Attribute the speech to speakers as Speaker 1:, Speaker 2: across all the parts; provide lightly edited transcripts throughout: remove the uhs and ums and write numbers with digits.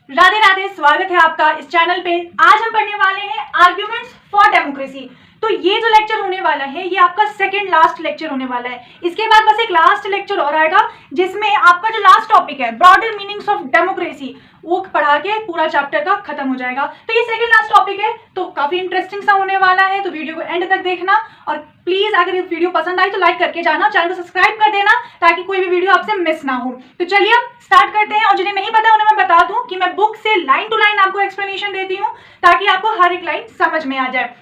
Speaker 1: राधे राधे, स्वागत है आपका इस चैनल पे। आज हम पढ़ने वाले हैं आर्ग्यूमेंट्स फॉर डेमोक्रेसी। तो ये जो लेक्चर होने वाला है ये आपका सेकंड लास्ट लेक्चर होने वाला है। इसके बाद बस एक लास्ट लेक्चर और आएगा जिसमें आपका जो लास्ट टॉपिक है ब्रॉडर मीनिंग्स ऑफ डेमोक्रेसी वो पढ़ा के पूरा चैप्टर का खत्म हो जाएगा। तो ये सेकंड लास्ट टॉपिक है तो काफी इंटरेस्टिंग सा होने वाला है, तो वीडियो को एंड तक देखना। और प्लीज अगर ये वीडियो पसंद आई तो लाइक करके जाना, चैनल को सब्सक्राइब कर देना ताकि कोई भी वीडियो आपसे मिस ना हो। तो चलिए अब स्टार्ट करते हैं। और जिन्हें नहीं पता उन्हें मैं बता दूं कि मैं बुक से लाइन टू लाइन आपको एक्सप्लेनेशन देती हूँ ताकि आपको हर एक लाइन समझ में आ जाए।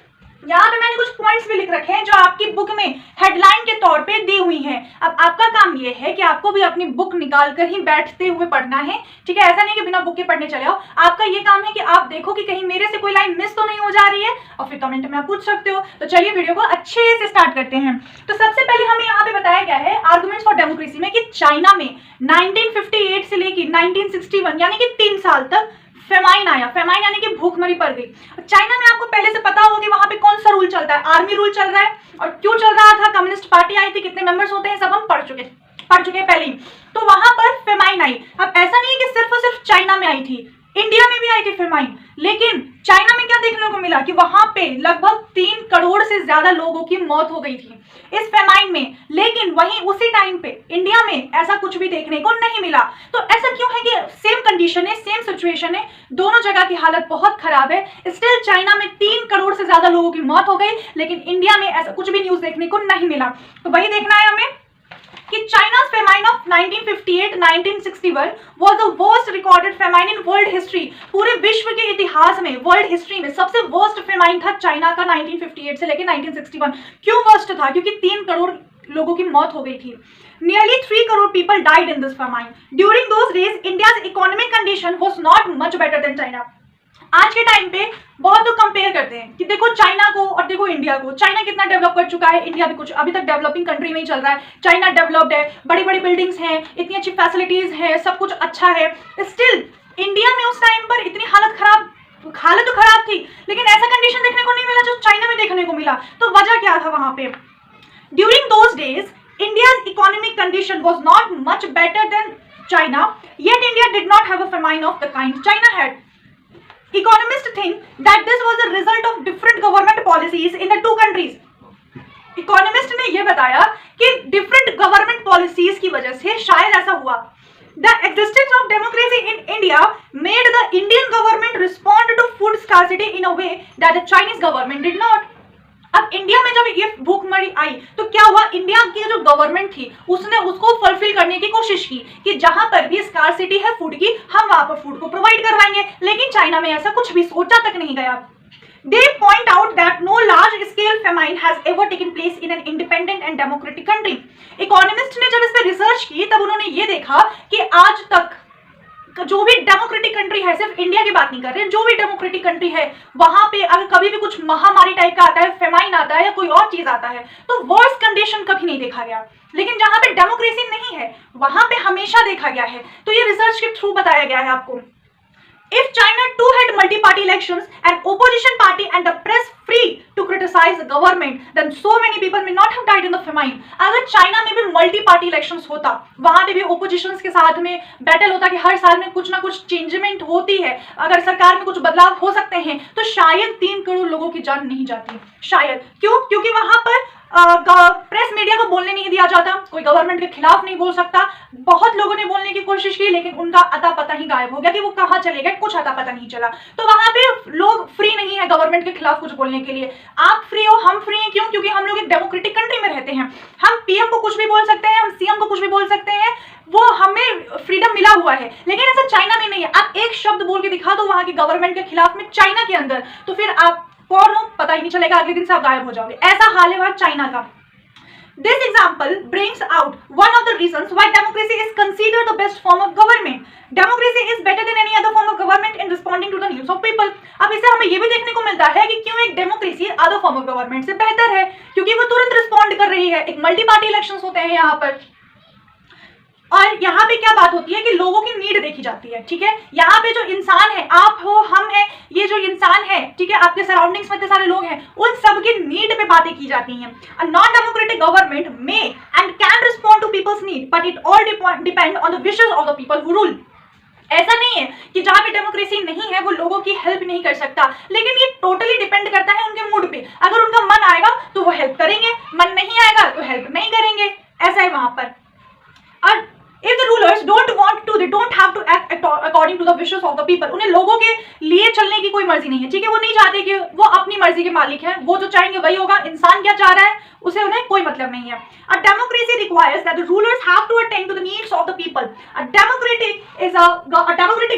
Speaker 1: यहाँ पे मैंने कुछ पॉइंट्स भी लिख रखे हैं जो आपकी बुक में हेडलाइन के तौर पे दी हुई हैं। अब आपका काम ये है कि आपको भी अपनी बुक निकाल कर ही बैठते हुए पढ़ना है, ठीक है। ऐसा नहीं कि बिना बुक के पढ़ने चले आओ। आपका ये काम है कि आप देखो कि कहीं मेरे से कोई लाइन मिस तो नहीं हो जा रही है और फिर कमेंट में आप पूछ सकते हो। तो चलिए वीडियो को अच्छे से स्टार्ट करते हैं। तो सबसे पहले हमें यहाँ पे बताया गया है आर्गुमेंट्स फॉर डेमोक्रेसी में कि चाइना में 1958 से लेकर 1961 यानी कि 3 साल तक फेमाइन आया। फेमाइन यानी कि भूखमरी पड़ गई। चाइना में आपको पहले से पता होगा कि वहां पे कौन सा रूल चलता है, आर्मी रूल चल रहा है। और क्यों चल रहा था, कम्युनिस्ट पार्टी आई थी, कितने मेंबर्स होते हैं सब हम पढ़ चुके हैं पहले ही। तो वहां पर फेमाइन आई। अब ऐसा नहीं है कि सिर्फ और सिर्फ चाइना में आई थी, इंडिया में भी आई थी फेमाइन। लेकिन चाइना में क्या देखने को मिला कि वहां पे लगभग 3 करोड़ से ज्यादा लोगों की मौत हो गई थी इस फेमाइन में। लेकिन वहीं उसी टाइम पे इंडिया में ऐसा कुछ भी देखने को नहीं मिला। तो ऐसा क्यों है कि सेम कंडीशन है, सेम सिचुएशन है, दोनों जगह की हालत बहुत खराब है, स्टिल चाइना में 3 करोड़ से ज्यादा लोगों की मौत हो गई, लेकिन इंडिया में ऐसा कुछ भी न्यूज देखने को नहीं मिला। तो वही देखना है हमें कि China's famine of 1958-1961 was the worst recorded famine in world history। पूरे विश्व के इतिहास में, वर्ल्ड हिस्ट्री में सबसे वर्स्ट फेमाइन था चाइना का 1958 से लेकर 1961। क्यों वर्स्ट था? क्योंकि 3 करोड़ लोगों की मौत हो गई थी। Nearly 3 crore people died in this famine. During those days, India's economic condition was not much better than China। आज के टाइम पे बहुत लोग कंपेयर करते हैं कि देखो चाइना को और देखो इंडिया को। चाइना कितना डेवलप कर चुका है, इंडिया भी कुछ अभी तक डेवलपिंग कंट्री में ही चल रहा है। चाइना डेवलप्ड है, बड़ी बड़ी बिल्डिंग्स हैं, इतनी अच्छी फैसिलिटीज है, सब कुछ अच्छा है। स्टिल इंडिया में उस टाइम पर इतनी हालत तो खराब थी, लेकिन ऐसा कंडीशन देखने को नहीं मिला जो चाइना में देखने को मिला। तो वजह क्या था वहां पे? During those days India's economic condition was not much better than China, yet India did not have a famine of the kind China had. Economists think that this was a result of different government policies in the two countries. Economist ने यह बताया कि different government policies की वजह से शायद ऐसा हुआ। The existence of democracy in India made the Indian government respond to food scarcity in a way that the Chinese government did not. अब इंडिया में जब ये भूखमरी आई तो क्या हुआ, इंडिया की जो गवर्नमेंट थी उसने उसको फुलफिल करने की कोशिश की कि जहां पर भी स्कार्सिटी है फूड की हम वहां पर फूड को प्रोवाइड करवाएंगे। लेकिन चाइना में ऐसा कुछ भी सोचा तक नहीं गया। They point out that no large scale famine has ever taken place in an independent and democratic country। Economist ने जब इस पर रिसर्च की तब उन्होंने ये देखा कि आज तक जो भी डेमोक्रेटिक कंट्री है, सिर्फ इंडिया की बात नहीं कर रहे, जो भी डेमोक्रेटिक कंट्री है वहां पे अगर कभी भी कुछ महामारी टाइप का आता है, फेमाइन आता है या कोई और चीज आता है तो वर्स्ट कंडीशन कभी नहीं देखा गया। लेकिन जहां पे डेमोक्रेसी नहीं है वहां पे हमेशा देखा गया है। तो ये रिसर्च के थ्रू बताया गया है आपको। If China too had multi-party elections, an opposition party and the press free to criticize the government, then so many people may not have died in the famine। अगर चाइना में भी multi party elections होता, वहां पे भी ओपोजिशंस के साथ में बैटल होता कि हर साल में कुछ ना कुछ चेंजमेंट होती है, अगर सरकार में कुछ बदलाव हो सकते हैं, तो शायद 3 करोड़ लोगों की जान नहीं जाती। शायद क्यों? क्योंकि वहां पर प्रेस मीडिया को बोलने नहीं दिया जाता, कोई गवर्नमेंट के खिलाफ नहीं बोल सकता। बहुत लोगों ने बोलने की कोशिश की लेकिन उनका अता पता ही गायब हो गया कि वो कहाँ चले गए, कुछ अता पता नहीं चला। तो वहां पे लोग फ्री नहीं है गवर्नमेंट के खिलाफ कुछ बोलने के लिए। आप फ्री हो, हम फ्री हैं। क्यों? क्योंकि हम लोग एक डेमोक्रेटिक कंट्री में रहते हैं। हम पीएम को कुछ भी बोल सकते हैं, हम सीएम को कुछ भी बोल सकते हैं, वो हमें फ्रीडम मिला हुआ है। लेकिन ऐसा चाइना में नहीं है। आप एक शब्द बोल के दिखा दो वहां के गवर्नमेंट के खिलाफ में चाइना के अंदर, तो फिर आप कौन हो पता ही नहीं चलेगा, अगले दिन से आप गायब हो जाओगे। ऐसा हाल है वहां चाइना का। This example brings out one of the reasons why democracy is considered the best form of government. Democracy is better than any other form of government in responding to the needs of people। अब इससे हमें ये भी देखने को मिलता है कि क्यों एक democracy other form of government से बेहतर है, क्योंकि वो तुरंत रिस्पॉन्ड कर रही है। एक मल्टी पार्टी इलेक्शंस होते हैं यहाँ पर, और यहाँ पे क्या बात होती है कि लोगों की नीड देखी जाती है, ठीक है। यहाँ पे जो इंसान है, आप हो, हम हैं, ये जो इंसान है, ठीक है, आपके सराउंडिंग्स में इतने सारे लोग हैं, उन सब की नीड पे बातें की जाती हैं। A non democratic government may and can respond to people's need, but it all depend on the wishes of the people who rule. ऐसा नहीं है कि जहाँ पे डेमोक्रेसी नहीं है वो लोगों की हेल्प नहीं कर सकता, लेकिन ये टोटली डिपेंड करता है उनके मूड पे। अगर उनका मन आएगा तो वो हेल्प करेंगे, मन नहीं आएगा तो हेल्प नहीं करेंगे, ऐसा है वहां पर। और if the rulers don't want to, they don't have to act according to the wishes of the people, उन्हें लोगों के लिए चलने की कोई मर्जी नहीं है, ठीक है। वो नहीं चाहते कि वो अपनी मर्जी के मालिक हैं, वो जो चाहेंगे वही होगा। इंसान क्या चाह रहा है उसे उन्हें कोई मतलब नहीं है। A democracy requires that the rulers have to attend to the needs of the people. A democratic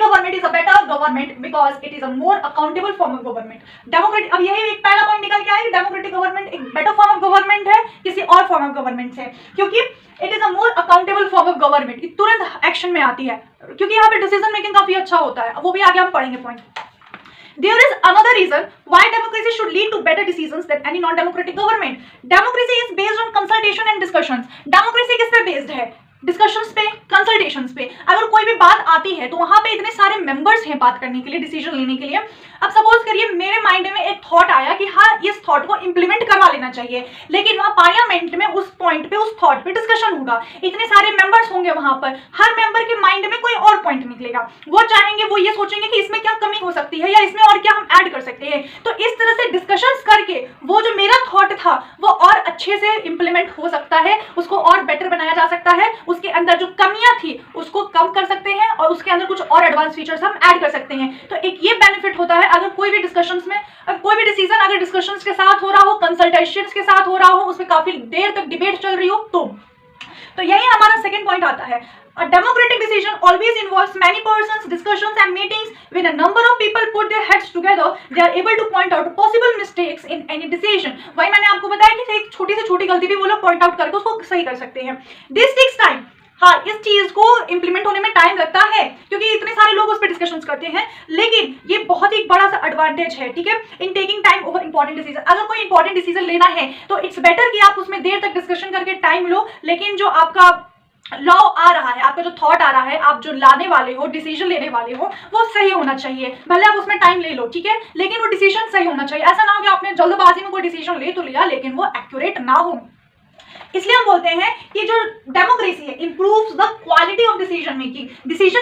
Speaker 1: government is a better government because it is a more accountable form of government. Democratic, अब यही एक पहला point निकल के आया कि democratic government एक better form of government है किसी और फॉर्म ऑफ गवर्नमेंट से, क्योंकि it is a more accountable form of government, तुरंत एक्शन में आती है, क्योंकि यहाँ पे डिसीजन मेकिंग काफी अच्छा होता है। वो भी आगे हम पढ़ेंगे point. There is another reason why democracy should lead to better decisions than any non-democratic government. Democracy is based on consultation and discussions. Democracy किस पे based है? डिस्कशंस पे, कंसल्टेशंस पे। अगर कोई भी बात आती है तो वहां पे इतने सारे मेंबर्स हैं बात करने के लिए, डिसीजन लेने के लिए। अब सपोज करिए मेरे माइंड में एक थॉट आया कि हाँ इस थॉट को इंप्लीमेंट करवा लेना चाहिए, लेकिन वहां पार्लियामेंट में उस पॉइंट पे, उस थॉट पे डिस्कशन होगा, इतने सारे मेंबर्स होंगे वहां पर, हर मेंबर के माइंड में कोई और पॉइंट निकलेगा। वो चाहेंगे, वो ये सोचेंगे कि इसमें क्या कमी हो सकती है या इसमें और क्या हम ऐड कर सकते हैं। तो इस तरह से डिस्कशंस करके वो जो मेरा थॉट था वो और अच्छे से इंप्लीमेंट हो सकता है, उसको और बेटर बनाया जा सकता है, उसके अंदर जो कमियां थी उसको कम कर सकते हैं और उसके अंदर कुछ और एडवांस फीचर्स हम ऐड कर सकते हैं। तो एक ये बेनिफिट होता है अगर कोई भी डिस्कशंस में, कोई भी डिसीजन अगर डिस्कशंस के साथ हो रहा हो, कंसल्टेशंस के साथ हो रहा हो, उसमें काफी देर तक डिबेट चल रही हो, तो यही हमारा सेकंड पॉइंट आता है। A democratic decision always involves many persons, discussions and meetings. When a number of people put their heads together, they are able to point out possible mistakes in any decision. वही मैंने आपको बताया कि एक छोटी से छोटी गलती भी वो लोग पॉइंट आउट करके उसको सही कर सकते हैं। This takes time. हाँ, इस चीज को इंप्लीमेंट होने में टाइम लगता है क्योंकि इतने सारे लोग उस पर डिस्कशंस करते हैं, लेकिन ये बहुत ही बड़ा सा एडवांटेज है, ठीक है, in taking time over important decision. अगर कोई इंपॉर्टेंट डिसीजन लेना है तो इट्स बेटर कि आप उसमें देर तक डिस्कशन करके टाइम लो, लेकिन जो आपका लॉ आ रहा है, आपका जो थॉट आ रहा है, आप जो लाने वाले हो, डिसीजन लेने वाले हो, वो सही होना चाहिए। भले आप उसमें टाइम ले लो, ठीक है, लेकिन वो डिसीजन सही होना चाहिए। ऐसा ना हो कि आपने जल्दबाजी में कोई डिसीजन ले तो लिया लेकिन वो एक्यूरेट ना हो। इसलिए हम बोलते हैं कि जो डेमोक्रेसी है improves the quality of decision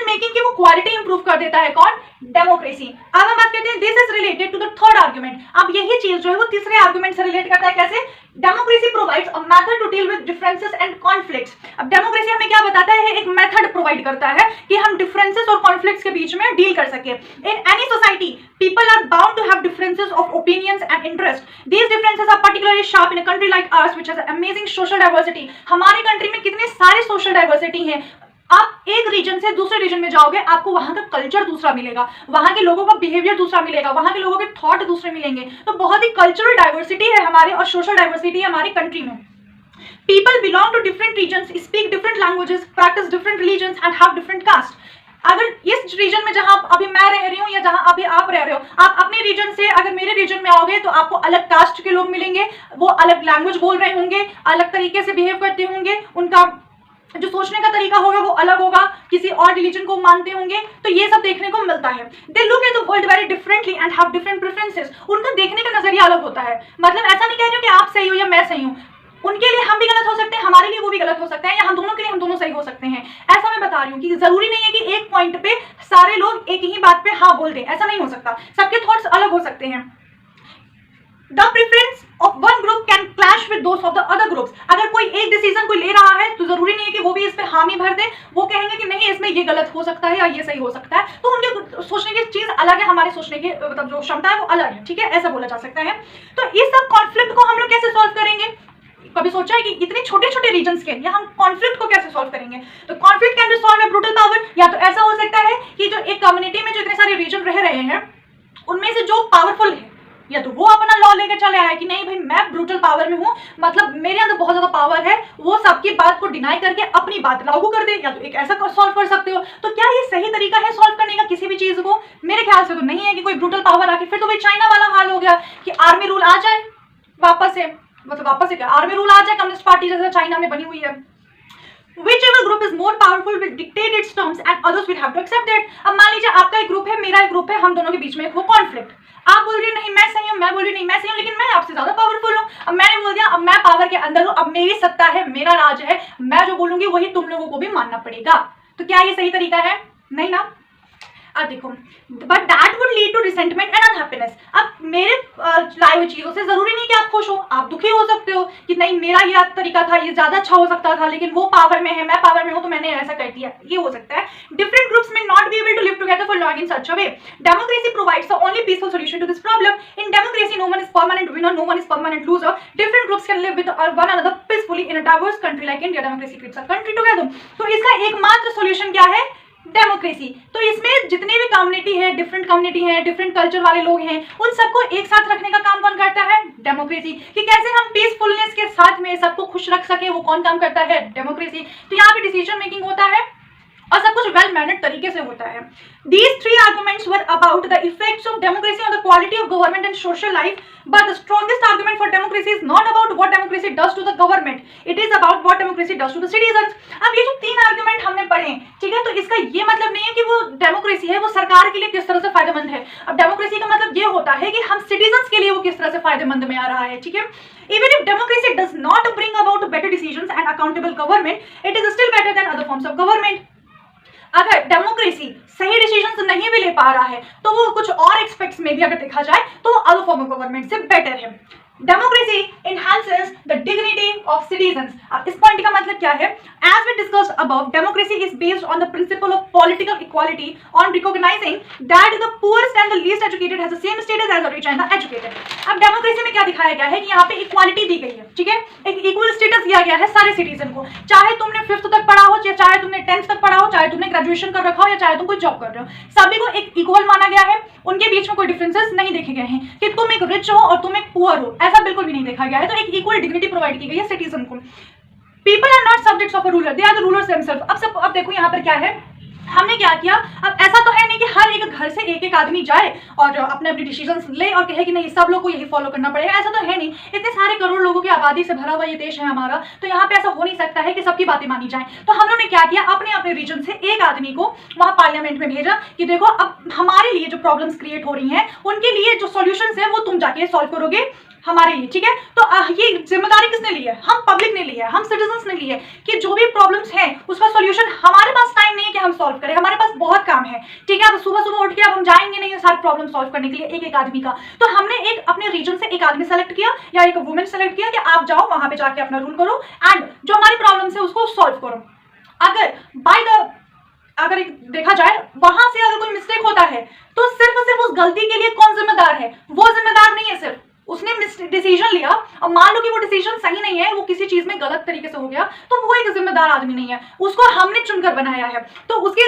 Speaker 1: making की वो क्वालिटी इंप्रूव कर देता है। कौन? डेमोक्रेसी। अब हम बात करते हैं this is related to the third argument. अब यही चीज जो है वो तीसरे आर्गुमेंट से रिलेट करता है। कैसे? Democracy provides a method to deal with differences and conflicts. अब डेमोक्रेसी हमें क्या बताता है? एक मेथड प्रोवाइड करता है कि हम डिफरेंसेस और कॉन्फ्लिक्ट्स के बीच में डील कर सके। In any society people are bound to have differences of opinions and interest. These differences are particularly sharp in a country like ours which has an amazing social diversity. हमारे country में कितने सारे social diversity हैं। आप एक reason से दूसरे reason में जाओगे, आपको वहां का कल्चर दूसरा मिलेगा, वहां के लोगों का बिहेवियर दूसरा मिलेगा, वहां के लोगों के थॉट दूसरे मिलेंगे। तो बहुत ही कल्चरल डाइवर्सिटी है हमारे और सोशल डाइवर्सिटी है हमारी कंट्री में। People belong to different regions, speak different languages, practice different religions and have different caste. अगर इस रीजन में जहां अभी मैं रह रही हूँ या जहां अभी आप रह रहे हो, आप अपने रीजन से अगर मेरे रीजन में आओगे तो आपको अलग कास्ट के लोग मिलेंगे, वो अलग लैंग्वेज बोल रहे होंगे, अलग तरीके से बिहेव करते होंगे, उनका जो सोचने का तरीका होगा वो अलग होगा, किसी और रिलीजन को मानते होंगे। तो ये सब देखने को मिलता है। They look at the world very differently and have different preferences. उनका देखने का नजरिया अलग होता है। मतलब ऐसा नहीं कह रही हूँ कि आप सही हो या मैं सही हूँ, उनके लिए हम भी गलत हो सकते हैं, हमारे लिए वो भी गलत हो सकते हैं, या हम दोनों के लिए हम दोनों सही हो सकते हैं। ऐसा मैं बता रही हूँ कि जरूरी नहीं है कि एक पॉइंट पे सारे लोग एक ही बात पे हाँ बोल दें, ऐसा नहीं हो सकता। सबके थॉट्स अलग हो सकते हैं। The preference of one group can clash with those of the other groups. अगर कोई एक डिसीजन कोई ले रहा है तो जरूरी नहीं है कि वो भी इस पे हामी भर दे। वो कहेंगे कि नहीं इसमें ये गलत हो सकता है या ये सही हो सकता है। तो उनके सोचने की चीज अलग है, हमारे सोचने की मतलब जो क्षमता है वो अलग है, ठीक है, ऐसा बोला जा सकता है। तो इस सब कॉन्फ्लिक्ट को हम लोग कैसे सॉल्व करेंगे? कभी सोचा है कि इतने छोटे छोटे रीजन्स के या हम कॉन्फ्लिक्ट को कैसे सॉल्व करेंगे? तो conflict can be solve by brutal power. या तो ऐसा हो सकता है कि जो एक कम्युनिटी में जो इतने सारे रीजन रह रहे हैं उनमें से जो पावरफुल है या तो वो अपना लॉ लेके चले आए कि नहीं भाई मैं ब्रूटल पावर में हूँ, मतलब मेरे अंदर बहुत ज्यादा पावर है, वो सबकी बात को डिनाई करके अपनी बात लागू कर दे। या तो एक ऐसा सॉल्व कर सकते हो। तो क्या ये सही तरीका है सॉल्व करने का किसी भी चीज को? मेरे ख्याल से तो नहीं है कि कोई ब्रूटल पावर आके, फिर तो भाई चाइना वाला हाल हो गया कि आर्मी रूल आ जाए वापस से, मतलब वापस से क्या आर्मी रूल आ जाए, कम्युनिस्ट पार्टी जैसे चाइना में बनी हुई है। Whichever group is more powerful will dictate its terms and others will have to accept it. अब मान लीजिए आपका एक ग्रुप है, मेरा एक ग्रुप है, हम दोनों के बीच में एक हो कॉन्फ्लिक्ट। आप बोल रही नहीं मैं सही हूँ, मैं बोल रही नहीं मैं सही हूँ, लेकिन मैं आपसे ज्यादा पावरफुल हूँ। अब मैंने बोल दिया अब मैं पावर के अंदर हूँ, अब मेरी सत्ता है, मेरा राज है, मैं जो बोलूंगी वही तुम लोगों को भी मानना पड़ेगा। तो क्या ये सही तरीका है? नहीं ना। अब देखो, but that would lead to resentment and unhappiness. अब मेरे लाई हुई चीजों से जरूरी नहीं कि आप खुश हो, आप दुखी हो सकते हो कि नहीं मेरा ये तरीका था, ये ज्यादा अच्छा हो सकता था, लेकिन वो पावर में है, मैं पावर में हूं तो मैंने ऐसा कर दिया, ये हो सकता है। Different groups may not be able to live together for long in such a way. Democracy provides the only peaceful solution to this problem. In democracy no one is permanent winner, no one is permanent loser. Different groups can live with one another peacefully in a diverse country like India. Democracy keeps a country together. तो इसका एकमात्र solution क्या है? Democracy. तो इसमें जितने भी community है, डिफरेंट कम्युनिटी है, डिफरेंट कल्चर वाले लोग हैं, उन सबको एक साथ रखने का काम कौन करता है? डेमोक्रेसी। कि कैसे हम पीसफुलनेस के साथ में सबको खुश रख सके, वो कौन काम करता है? डेमोक्रेसी। तो यहाँ पे डिसीजन मेकिंग होता है और सब कुछ वेल मैनेज तरीके से होता है। These three arguments were about the effects of democracy on the quality of government and social life, but the strongest argument for democracy is not about what democracy does to the government, it is about what democracy does to the citizens. अब ये जो 3 argument हमने पढ़े, ठीक है, तो इसका ये मतलब नहीं है कि वो डेमोक्रेसी है वो सरकार के लिए किस तरह से फायदेमंद है। अब डेमोक्रेसी का मतलब ये होता है कि हम सिटीजन्स के लिए वो किस तरह से फायदेमंद में आ रहा है, ठीक है। Even if democracy does not bring about better decisions and accountable government, it is still better than other forms of government. अगर डेमोक्रेसी सही डिसीजन नहीं भी ले पा रहा है तो वो कुछ और एक्सपेक्ट्स में भी अगर देखा जाए तो अदर फॉर्म ऑफ गवर्नमेंट से बेटर है। Democracy enhances the dignity of citizens. अब इस पॉइंट का मतलब क्या है? As we discussed above, democracy is based on the principle of political equality, on recognizing that the poorest and the least educated has the same status as the rich and the educated. अब democracy में क्या दिखाया गया है कि यहाँ पे equality दी गई है, ठीक है, एक इक्वल स्टेटस दिया गया है सारे सिटीजन को, चाहे तुमने 5th तक पढ़ा हो, चाहे तुमने 10th तक पढ़ा हो, चाहे तुमने ग्रेजुएशन कर रखा हो, या चाहे तुम कोई जॉब कर रहे हो, सभी को एक इक्वल माना गया है। उनके बीच में कोई डिफरेंसेस नहीं देखे गए हैं कि तुम एक रिच हो और तुम एक पुअर हो, ऐसा बिल्कुल भी नहीं देखा गया है। तो एक इक्वल डिग्निटी प्रोवाइड की गई है सिटीजन को। People are not subjects of a ruler, they are the rulers themself. अब देखो यहाँ पर क्या है, हमने क्या किया, अब ऐसा तो है नहीं कि हर एक घर से एक एक आदमी जाए और अपने अपने डिसीजंस ले और कहे कि नहीं सब लोग को यही फॉलो करना पड़ेगा, ऐसा तो है नहीं। इतने सारे करोड़ लोगों की आबादी से भरा हुआ ये देश है हमारा, तो यहाँ पे ऐसा हो नहीं सकता है कि सबकी बातें मानी जाए। तो हम लोगों ने क्या किया, अपने अपने रीजन से एक आदमी को वहां पार्लियामेंट में भेजा कि देखो अब हमारे लिए जो प्रॉब्लम्स क्रिएट हो रही हैं उनके लिए जो सॉल्यूशंस है वो तुम जाके सॉल्व करोगे हमारे लिए, ठीक है। तो ये जिम्मेदारी किसने ली है? हम पब्लिक ने ली है, हम सिटीजंस ने ली है कि जो भी प्रॉब्लम्स हैं उसका सॉल्यूशन, हमारे पास टाइम नहीं है कि हम सॉल्व करें, हमारे पास बहुत काम है, ठीक है। अब सुबह सुबह उठ के अब हम जाएंगे नहीं सारे प्रॉब्लम सॉल्व करने के लिए एक एक आदमी का। तो हमने एक अपने रीजन से एक आदमी सेलेक्ट किया या एक वुमेन सेलेक्ट किया कि आप जाओ वहां पे जाके अपना रूल करो एंड जो हमारी प्रॉब्लम्स है उसको सॉल्व करो। अगर देखा जाए वहां से अगर कोई मिस्टेक होता है तो सिर्फ उस गलती के लिए कौन जिम्मेदार है? वो जिम्मेदार नहीं है, सिर्फ उसने डिसीजन लिया और मान लो कि वो डिसीजन सही नहीं है, वो किसी चीज में गलत तरीके से हो गया, तो वो एक जिम्मेदार आदमी नहीं है, उसको हमने चुनकर बनाया है, तो उसकी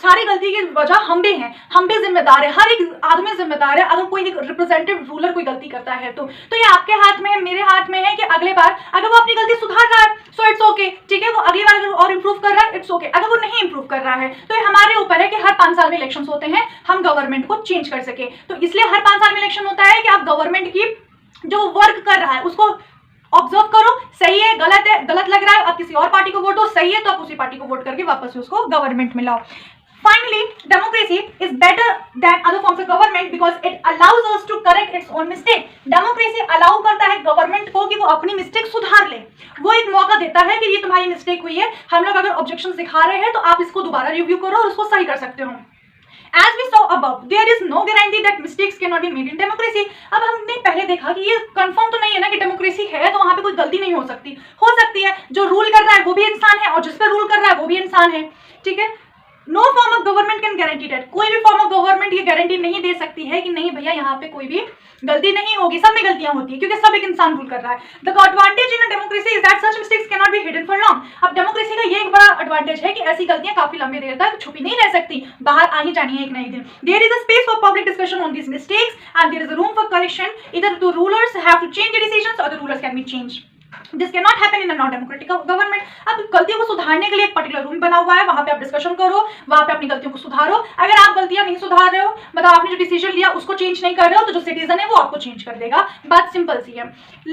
Speaker 1: सारी गलती की वजह हम भी हैं, हम भी जिम्मेदार है, हर एक आदमी जिम्मेदार है। अगर कोई एक रिप्रेजेंटेटिव रूलर कोई गलती करता है तो ये आपके हाथ में है, मेरे हाथ में है कि अगले बार अगर वो अपनी गलती सुधार रहा है सो इट्स ओके, ठीक है, वो अगली बार अगर और इंप्रूव कर रहा है इट्स ओके। अगर वो नहीं इंप्रूव कर रहा है तो ये हमारे ऊपर है कि हर 5 साल में इलेक्शन होते हैं, हम गवर्नमेंट को चेंज कर सके। तो इसलिए हर 5 साल में इलेक्शन होता है कि आप गवर्नमेंट की जो वर्क कर रहा है उसको ऑब्जर्व करो, सही है गलत लग रहा है, आप किसी और पार्टी को वोट दो, सही है तो आप उसी पार्टी को वोट करके वापस से उसको गवर्नमेंट में लाओ। Finally, democracy is better than other forms of government because it allows us to correct its own mistake. Democracy allow करता है गवर्नमेंट को कि वो अपनी मिस्टेक सुधार ले, वो एक मौका देता है कि ये तुम्हारी मिस्टेक हुई है, हम लोग अगर ऑब्जेक्शन दिखा रहे हैं तो आप इसको दोबारा रिव्यू करो और उसको सही कर सकते हो। As we saw above, there is no guarantee that mistakes cannot be made in democracy. अब हमने पहले देखा कि ये कंफर्म तो नहीं है ना कि डेमोक्रेसी है तो वहां पे कोई गलती नहीं हो सकती है, जो रूल कर रहा है वो भी इंसान है और जिस पर रूल कर रहा है वो भी इंसान है, ठीक है। No form of government can guarantee that, कोई भी फॉर्म ऑफ गवर्नमेंट ये गारंटी नहीं दे सकती है कि नहीं भैया यहाँ पे कोई भी गलती नहीं होगी, सब में गलतियां होती है क्योंकि सब एक इंसान रूल कर रहा है। The advantage in a democracy is that such mistakes can not be hidden for long. अब डेमोक्रेसी का ये एक बड़ा एडवांटेज है कि ऐसी गलतियां काफी लंबी देर तक छुपी नहीं रह सकती, बाहर आ ही जानी है एक नई दिन। There is a space for public discussion on this mistakes and there is a room for correction, इधर the rulers have to change the decisions और the rulers can be change. This cannot happen in a non-democratic government. अब गलतियों को सुधारने के लिए एक particular room बना हुआ है, वहां पे आप डिस्कशन करो, वहां पे अपनी गलतियों को सुधारो। अगर आप गलतियां नहीं सुधार रहे हो, मतलब आपने जो डिसीजन लिया उसको चेंज नहीं कर रहे हो, तो जो सिटीजन है वो आपको चेंज कर देगा। बात सिंपल सी है।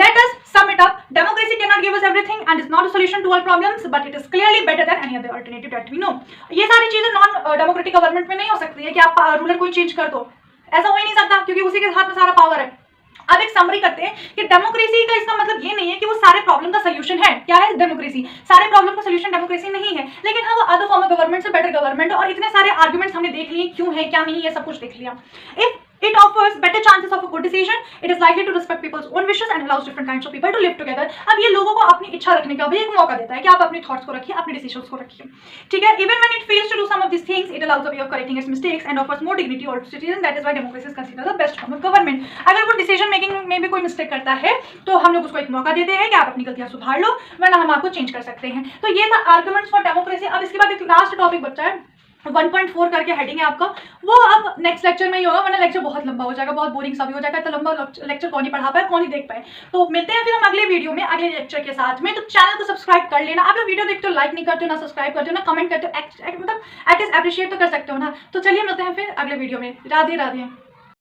Speaker 1: Let us sum it up. Democracy cannot give us everything and is not a solution to all problems, but it is clearly better than any other alternative that we know. ये सारी चीजें non democratic government में नहीं हो सकती है कि आप रूलर को चेंज कर दो, ऐसा हो ही नहीं सकता क्योंकि उसी के हाथ में सारा पावर है। अब एक समरी करते हैं कि डेमोक्रेसी का इसका मतलब ये नहीं है कि वो सारे प्रॉब्लम का सोल्यूशन है। क्या है डेमोक्रेसी? सारे प्रॉब्लम का सोल्यूशन डेमोक्रेसी नहीं है, लेकिन हाँ वो अदर फॉर्म ऑफ गवर्नमेंट से बेटर गवर्नमेंट, और इतने सारे आर्गुमेंट्स हमने देख लिए क्यों है क्या नहीं, ये सब कुछ देख लिया। If it offers better chances of a good decision, it is likely to respect people's own wishes and allows different kinds of people to live together। अब ये लोगों को अपनी इच्छा रखने का भी एक मौका देता है कि आप अपने थॉट्स को रखिए, अपने डिसीजंस को रखिए, ठीक है। even when it fails to do some of these things, it allows a way of correcting its mistakes and offers more dignity to citizens। that is why democracy is considered the best form of government। अगर वो decision making में भी कोई mistake करता है तो हम लोग उसको एक मौका देते हैं कि आप अपनी गलतियां सुधार लो, वरना हम आपको चेंज कर सकते हैं। तो ये था आर्गुमेंट्स फॉर डेमोक्रेसी। अब इसके बाद एक लास्ट टॉपिक बचा है, 1.4 करके हेडिंग है आपका, वो अब नेक्स्ट लेक्चर में ही होगा, वरना लेक्चर बहुत लंबा हो जाएगा, बहुत बोरिंग सा भी हो जाएगा। इतना लंबा लेक्चर कौन ही पढ़ा पाए, कौन ही देख पाए। तो मिलते हैं फिर हम अगले वीडियो में अगले लेक्चर के साथ में। तो चैनल को सब्सक्राइब कर लेना। आप लोग वीडियो देखते हो, लाइक नहीं करते हो, ना सब्सक्राइब करते हो, ना कमेंट करते हो, मतलब एटलीस्ट अप्रिशिएट तो कर सकते हो ना। तो चलिए मिलते हैं फिर अगले वीडियो में। राधे राधे।